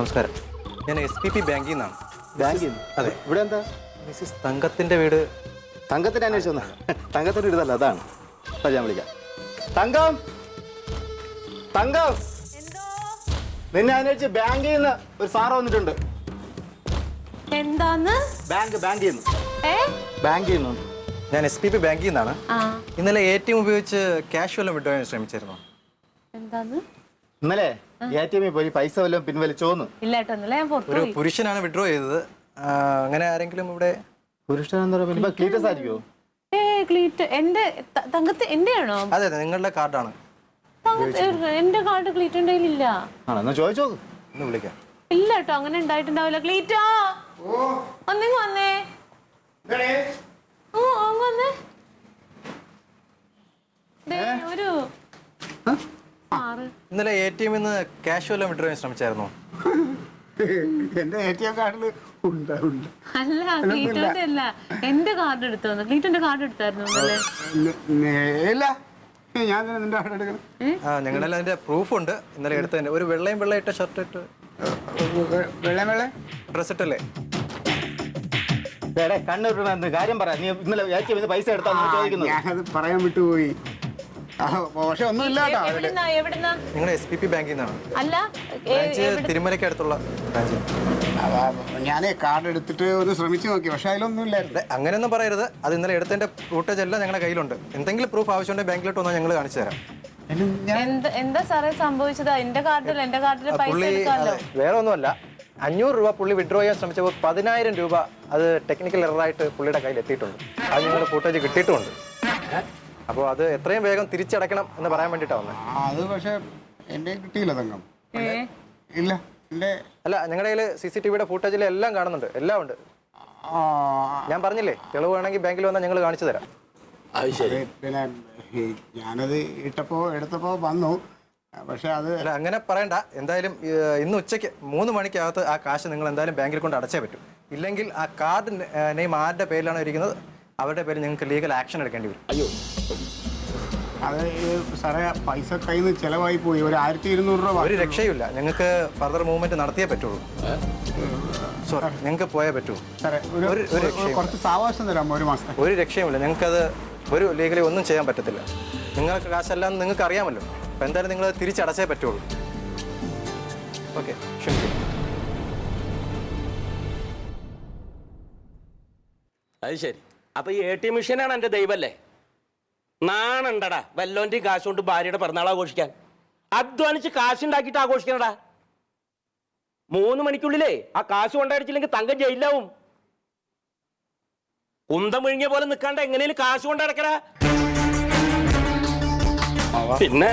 നമസ്കാരം. ഞാൻ SPP ബാങ്കിൽ നിന്നാണ്. ബാങ്കിൽ നിന്ന്? അതെ. ഇവിടെ എന്താ? മിസ്സിസ് തങ്കത്തിൻ്റെ വീട്. തങ്കത്തിന് അന്വേഷിച്ചു വന്നാ? തങ്കത്തിൻ്റെ വീടല്ല, അതാണ്. അപ്പം ഞാൻ വിളിക്കാം. തങ്കം, തങ്കം, നിന്നെ അന്വേഷിച്ച് ബാങ്കിൽ നിന്ന് ഒരു സാറ് വന്നിട്ടുണ്ട്. എന്താന്ന്? ബാങ്കിൽ നിന്ന്. ബാങ്കിൽ നിന്ന്. ഞാൻ SPP ബാങ്കിൽ നിന്നാണ്. ഇന്നലെ ATM ഉപയോഗിച്ച് ക്യാഷ് വല്ലതും വിഡ്രോ ചെയ്യാൻ ശ്രമിച്ചിരുന്നു. എന്താന്ന്? ഇന്നലെ ATM പോയി പൈസ വല്ലതും പിൻവലിച്ചോന്ന്? ഇല്ല കേട്ടോ, ഇന്നലെ ഞാൻ പുറത്തു ഒരു പോയി. പുരുഷനാണ് വിഡ്രോ ചെയ്തത്. അങ്ങനെ ആരെങ്കിലും ഇവിടെ? പുരുഷനെന്ന് പറയുമ്പോൾ ക്ലീറ്റസ് ആയിരിക്കുമോ? ക്ലീറ്റ് എന്റെ തങ്കത്ത് എന്റെ ആണോ? അതെ അതെ, നിങ്ങളുടെ കാർഡാണ്. എന്റെ കാർഡ് ക്ലീറ്റിന്റെ കയ്യിലില്ല. ആണോ? എന്നാ ചോദിച്ചോ, ഒന്ന് വിളിക്കാം. ഇല്ല കേട്ടോ, അങ്ങനെ ഉണ്ടായിട്ടുണ്ടാവില്ല. ക്ലീറ്റാ ഒന്നിങ്ങ് വന്നേ. ഓ അങ്ങ് വന്നേ. ഒരു ഇന്നലെ ATM നിന്ന് ക്യാഷ് വല്ലതും വിഡ്രോ ചെയ്യാൻ ശ്രമിച്ചായിരുന്നോ? എന്റെ ATM കാർഡിൽ അല്ല, ക്ലീറ്റോന്റെ അല്ല, എന്റെ കാർഡ് എടുത്തു. ക്ലീറ്റോന്റെ കാർഡ് എടുത്തായിരുന്നു ഇന്നലെ. ഇല്ല, ഞാൻ തന്നെ നിന്റെ കാർഡ് എടുക്കണം. ഞങ്ങളെല്ലാം അതിന്റെ പ്രൂഫ് ഉണ്ട്. ഇന്നലെ എടുത്തതിന്റെ ഒരു വെള്ള ഇട്ട ഷർട്ട് ഇട്ട് വെള്ള ഡ്രസ് ഇട്ടല്ലേ? കണ്ണൂർ കാര്യം പറ. നീ ഇന്നലെ ATM നിന്ന് പൈസ എടുത്താന്ന് ചോദിക്കുന്നത്. ഞാനത് പറയാൻ വിട്ടുപോയി. പക്ഷെ ഒന്നുമില്ല കേട്ടോ. എവിടുന്നാ? നിങ്ങളുടെ SPP ബാങ്കിൽ നിന്നാണ്. അല്ല, ബ്രാഞ്ച് തിരുമലയ്ക്ക് അടുത്തുള്ള ബ്രാഞ്ച്. ഞാൻ കാർഡ് എടുത്തിട്ട് ഒന്ന് ശ്രമിച്ചു നോക്കി, പക്ഷെ അതിലൊന്നുമില്ലായിരുന്നു. അങ്ങനെയൊന്നും പറയരുത്. അത് ഇന്നലെ എടുത്തതിന്റെ ഫൂട്ടേജ് എല്ലാം ഞങ്ങളുടെ കയ്യിലുണ്ട്. എന്തെങ്കിലും പ്രൂഫ് ആവശ്യമുണ്ടെങ്കിൽ ബാങ്കിലോട്ട് വന്നാൽ ഞങ്ങൾ കാണിച്ചു തരാം. എന്താ സാറേ സംഭവിച്ചത്? എന്റെ കാർഡിൽ പൈസ പുള്ളി എടുക്കാമല്ലോ. വേറെ ഒന്നുമല്ല, 500 രൂപ പുള്ളി വിഡ്രോ ചെയ്യാൻ ശ്രമിച്ചപ്പോൾ 10,000 രൂപ അത് ടെക്നിക്കൽ എററായിട്ട് പുള്ളിയുടെ കയ്യിൽ എത്തിയിട്ടുണ്ട്. അത് ഞങ്ങളുടെ ഫൂട്ടേജ് കിട്ടിയിട്ടുമുണ്ട്. അപ്പോൾ അത് എത്രയും വേഗം തിരിച്ചടയ്ക്കണം എന്ന് പറയാൻ വേണ്ടിയിട്ടാണ് വന്നത്. അത് പക്ഷെ എന്റെ കിട്ടിയില്ല തങ്കം. ഇല്ല, എന്റെ അല്ല, ഞങ്ങളുടെ കയ്യിൽ CCTVയുടെ ഫൂട്ടേജിൽ എല്ലാം കാണുന്നുണ്ട്, എല്ലാം ഉണ്ട്. ഞാൻ പറഞ്ഞില്ലേ, തെളിവ് വേണമെങ്കിൽ ബാങ്കിൽ വന്നാൽ ഞങ്ങൾ കാണിച്ചു തരാം. പിന്നെ ഞാനത് എടുത്തപ്പോ വന്നു, പക്ഷെ അത് അല്ല, അങ്ങനെ പറയണ്ട. എന്തായാലും ഇന്ന് ഉച്ചയ്ക്ക് 3 മണിക്കകത്ത് ആ കാശ് നിങ്ങൾ എന്തായാലും ബാങ്കിൽ കൊണ്ട് അടച്ചേ പറ്റും. ഇല്ലെങ്കിൽ ആ കാർഡ് നെയിം ആരുടെ പേരിലാണോ ഇരിക്കുന്നത് അവരുടെ പേരിൽ നിങ്ങൾക്ക് ലീഗൽ ആക്ഷൻ എടുക്കേണ്ടി വരും. അയ്യോ, അത് സാറേ, പൈസ കയ്യിൽ നിന്ന് ചിലവായി പോയി. ഒരു 1200 രൂപ. ഒരു രക്ഷയുമില്ല. ഞങ്ങൾക്ക് ഫർദർ മൂവ്മെന്റ് നടത്തിയേ പറ്റുള്ളൂ. സോറി, ഞങ്ങൾക്ക് പോയേ പറ്റൂ. സാറേ, കുറച്ച് സാവകാശം തരാമോ? ഒരു മാസം. ഒരു രക്ഷയുമില്ല. ഞങ്ങൾക്കത് ഒരു ലീഗലി ഒന്നും ചെയ്യാൻ പറ്റത്തില്ല. നിങ്ങൾക്ക് കാശെല്ലാം നിങ്ങൾക്ക് അറിയാമല്ലോ. അപ്പം എന്തായാലും നിങ്ങൾ തിരിച്ചടച്ചേ പറ്റുള്ളൂ. ഓക്കെ, ക്ഷമിക്കും. അത് ശരി. അപ്പൊ ഈ ATM മെഷീനാണ് എൻ്റെ ദൈവല്ലേ? നാണുണ്ടടാ വല്ലോൻ്റെ കാശ് കൊണ്ട് ഭാര്യയുടെ പിറന്നാൾ ആഘോഷിക്കാൻ? അധ്വാനിച്ച് കാശുണ്ടാക്കിയിട്ട് ആഘോഷിക്കണടാ. 3 മണിക്കുള്ളിലേ ആ കാശ് കൊണ്ടടിച്ചില്ലെങ്കിൽ തങ്കം ജയിലാവും. കുന്തം വിഴുങ്ങിയ പോലെ നിൽക്കാണ്ട് എങ്ങനെയും കാശ് കൊണ്ടടക്കടാ. പിന്നെ